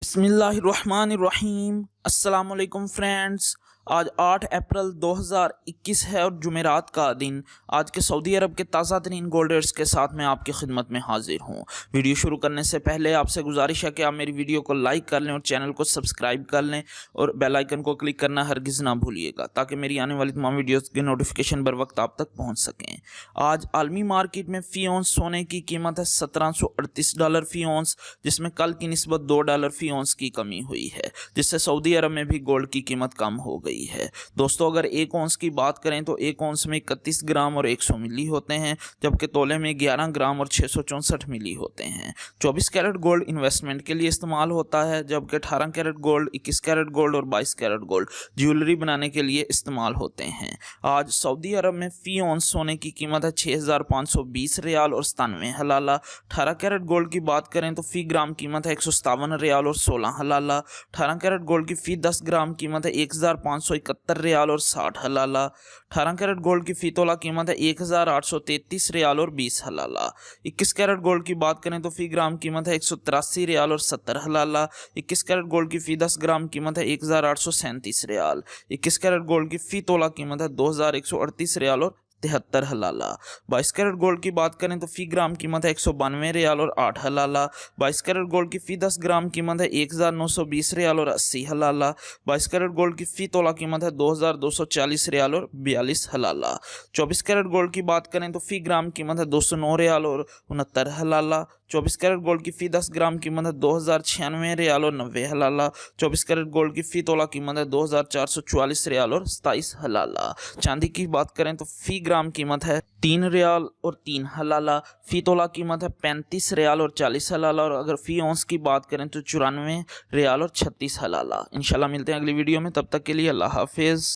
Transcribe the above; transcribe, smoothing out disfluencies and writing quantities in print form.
बिस्मिल्लाहिर्रहमानिर्रहीम। अस्सलाम वालेकुम फ्रेंड्स। आज 8 अप्रैल 2021 है और जुमेरात का दिन। आज के सऊदी अरब के ताज़ा तरीन गोल्ड रेट्स के साथ मैं आपकी खिदमत में हाजिर हूँ। वीडियो शुरू करने से पहले आपसे गुजारिश है कि आप मेरी वीडियो को लाइक कर लें और चैनल को सब्सक्राइब कर लें और बेल आइकन को क्लिक करना हरगिज़ ना भूलिएगा, ताकि मेरी आने वाली तमाम वीडियोस की नोटिफिकेशन बर वक्त आप तक पहुँच सकें। आज आलमी मार्केट में फ़ी औंस सोने की कीमत है $1738 फ़ी औंस, जिसमें कल की निस्बत $2 फ़ी औंस की कमी हुई है, जिससे सऊदी अरब में भी गोल्ड की कीमत कम हो गई है। दोस्तों, अगर एक औंस की बात करें तो एक औंस में 31 ग्राम और 100 मिली होते हैं, जबकि तोले में 11 ग्राम और 664 मिली होते हैं। 24 कैरेट गोल्ड इन्वेस्टमेंट के लिए इस्तेमाल होता है, जबकि 18 कैरेट गोल्ड, 21 कैरेट गोल्ड और 22 कैरेट गोल्ड ज्वेलरी बनाने के लिए इस्तेमाल होते हैं। आज सऊदी अरब में फ़ी औंस सोने की कीमत है 6520 रियाल और 97 हलाला। 18 कैरेट गोल्ड की बात करें तो फ़ी ग्राम कीमत है 157 रियाल और 16 हलाला। 18 कैरेट गोल्ड की फ़ी 10 ग्राम कीमत है 1571 रियाल और 60 हलाला। 18 कैरेट गोल्ड की फ़ी तोला कीमत है 1833 रियाल और 20 हलाला। 21 कैरेट गोल्ड की बात करें तो फ़ी ग्राम कीमत है 183 रियाल और 70 हलाला। 21 कैरेट गोल्ड की फ़ी 10 ग्राम कीमत है 1837 रियाल। 21 कैरेट गोल्ड की फ़ी तोला कीमत है 2138 रियाल और 73 हलाला। 22 कैरेट गोल्ड की बात करें तो फ़ी ग्राम कीमत है 192 रियाल और 8 हलाला। 22 कैरेट गोल्ड की फ़ी 10 ग्राम कीमत है 1920 रियाल और 80 हलाला। 22 कैरेट गोल्ड की फ़ी तोला कीमत है 2240 रियाल और 42 हलाला। 24 कैरेट गोल्ड की बात करें तो फ़ी ग्राम कीमत है 209 रियाल और 69 हलाला। 24 कैरेट गोल्ड की फ़ी 10 ग्राम कीमत है 2096 रियाल और 90 हलाला। 24 कैरेट गोल्ड की फ़ी तोला कीमत है 2444 रियाल और 27 हलाला। चांदी की बात करें तो फ़ी ग्राम कीमत है 3 रियाल और 3 हलाला। फ़ी तोला कीमत है 35 रियाल और 40 हलाला। और अगर फ़ी औंस की बात करें तो 94 रियाल और 36 हलाला। इंशाल्लाह मिलते हैं अगली वीडियो में, तब तक के लिए अल्लाह हाफिज़।